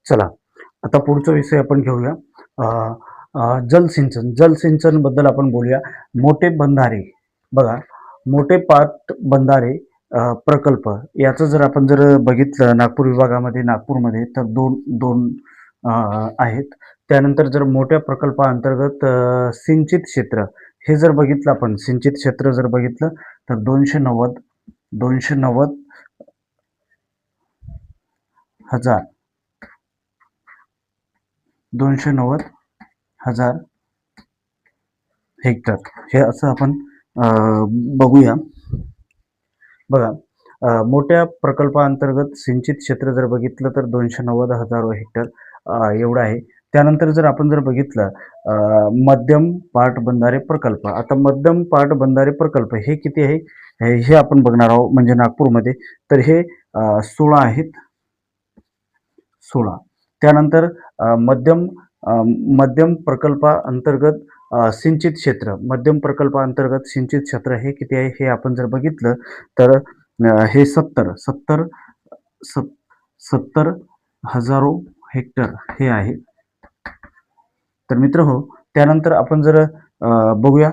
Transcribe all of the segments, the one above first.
चला, आता पुढचा विषय आपण घेऊया. अ, जलसिंचन. जलसिंचन बद्दल आपण बोलूया. मोठे बंधारे बघा, मोठे पाट बंधारे प्रकल्प याचं जर आपण बघितलं नागपूर विभागामध्ये, नागपूरमध्ये तर 2 आहेत. त्यानंतर जर मोठ्या प्रकल्पाअंतर्गत सिंचित क्षेत्र हे जर बघितलं आपण, सिंचित क्षेत्र जर बघितलं तर 290 हजार 290,000 हेक्टर हे असं आपण अ, बघूया. बघा, मोठ्या प्रकल्पाअंतर्गत सिंचित क्षेत्र जर बघितलं तर 290,000 हेक्टर एवढं आहे. त्यानंतर जर आपण बघितलं मध्यम पाटबंधारे प्रकल्प. आता मध्यम पाटबंधारे प्रकल्प हे किती आहे? हे आपण बघणार आहोत म्हणजे नागपूरमध्ये. तर हे 16 आहेत. 16. त्यानंतर मध्यम प्रकल्पाअंतर्गत सिंचित क्षेत्र, मध्यम प्रकल्पाअंतर्गत सिंचित क्षेत्र हे किती आहे? हे आपण जर बघितलं तर हे 70 हजारो हेक्टर हे आहे. तर मित्रहो, त्यानंतर आपण बघूया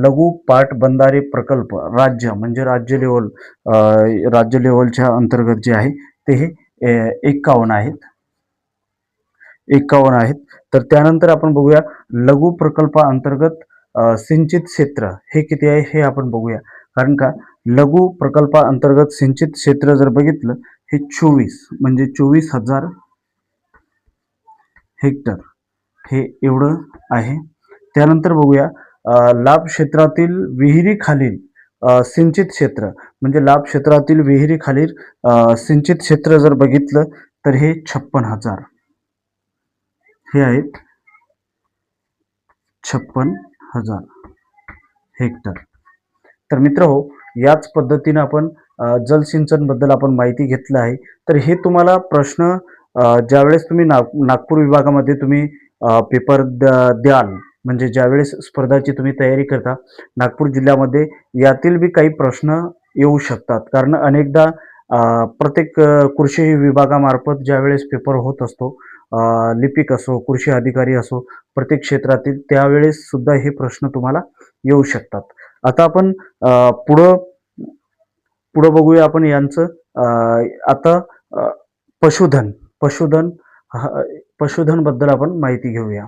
लघु पाटबंधारे प्रकल्प राज्य म्हणजे राज्य लेव्हलच्या अंतर्गत जे आहे ते हे 51 आहेत. 51 आहेत. तर त्यानंतर आपण बघूया लघु प्रकल्पाअंतर्गत सिंचित क्षेत्र हे किती आहे हे आपण बघूया. कारण का लघु प्रकल्पाअंतर्गत सिंचित क्षेत्र जर बघितलं हे 24 म्हणजे 24,000 हेक्टर हे एवढं आहे. त्यानंतर बघूया लाभ क्षेत्रातील विहिरीखालील सिंचित क्षेत्र म्हणजे लाभ क्षेत्रातील विहिरीखालील सिंचित क्षेत्र जर बघितलं तर हे 56,000 हे आहेत. 56,000 हेक्टर. तर मित्रहो, याच पद्धतीने आपण जलसिंचन बद्दल आपण माहिती घेतलं आहे. तर हे तुम्हाला प्रश्न ज्यावेळेस तुम्ही नागपूर विभागामध्ये तुम्ही पेपर द्याल म्हणजे ज्यावेळेस स्पर्धाची तुम्ही तयारी करता नागपूर जिल्ह्यामध्ये यातील बी काही प्रश्न येऊ शकतात. कारण अनेकदा प्रत्येक कृषी विभागामार्फत ज्यावेळेस पेपर होत असतो, लिपिक असो, कृषी अधिकारी असो, प्रत्येक क्षेत्रातील त्यावेळेस सुद्धा हे प्रश्न तुम्हाला येऊ शकतात. आता आपण पुढं पुढं बघूया आपण यांचं आता अ, पशुधन पशुधन पशुधन बद्दल आपण माहिती घेऊया.